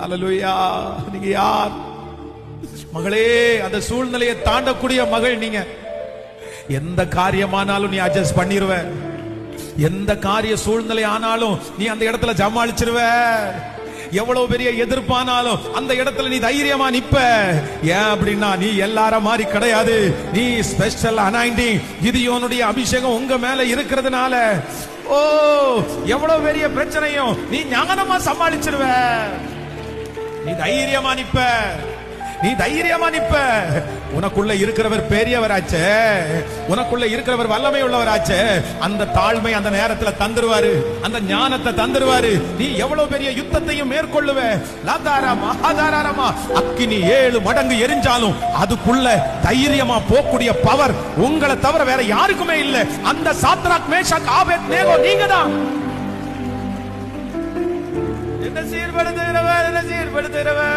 அல்லேலூயா. நீங்க யார் மகளே? அந்த சூழ்நிலையை தாண்டக்கூடிய மகள் நீங்க. எந்த காரியமானாலும் நீ அட்ஜஸ்ட் பண்ணிருவ. எந்த காரிய சூழ்நிலை ஆனாலும் நீ அந்த இடத்துல ஜமாளிச்சிருவ. எவ்வளவு பெரிய எதிர்ப்பானாலும் அந்த இடத்துல நீ தைரியமா நிப்ப. ஏன் அப்படின்னா நீ எல்லார மாதிரி கிடையாது. நீ ஸ்பெஷல் அனாயிண்டிங், கிதியோனுடைய அபிஷேகம் உங்க மேல இருக்கிறதுனால ஓ எவ்வளவு பெரிய பிரச்சனையும் நீ ஞானமா சமாளிச்சிருவ. நீ தைரியமா நிப்ப. நீ தைரியமா நிப்ப. உனக்குள்ள இருக்கிறவர் பெரியவராச்சே, உனக்குள்ள இருக்கிறவர் வல்லமை உள்ளவராச்சே. அந்த தாழ்மை அந்த நேரத்துல தந்துருவாரு, அந்த ஞானத்தை தந்துருவாரு. நீ எவ்வளவு பெரிய யுத்தத்தையும் மேற்கொள்ளுவ. லாதாராமா அக்கினி 7 மடங்கு எரிஞ்சாலும் அதுக்குள்ள தைரியமா போகக்கூடிய பவர் உங்களை தவிர வேற யாருக்குமே இல்ல. அந்த சாத்ராக் மேஷாக் ஆபேத்நேகோ நீங்க தான். என்ன சீர்படுத்துகிறவர், என்ன சீர்படுத்துகிறவர்.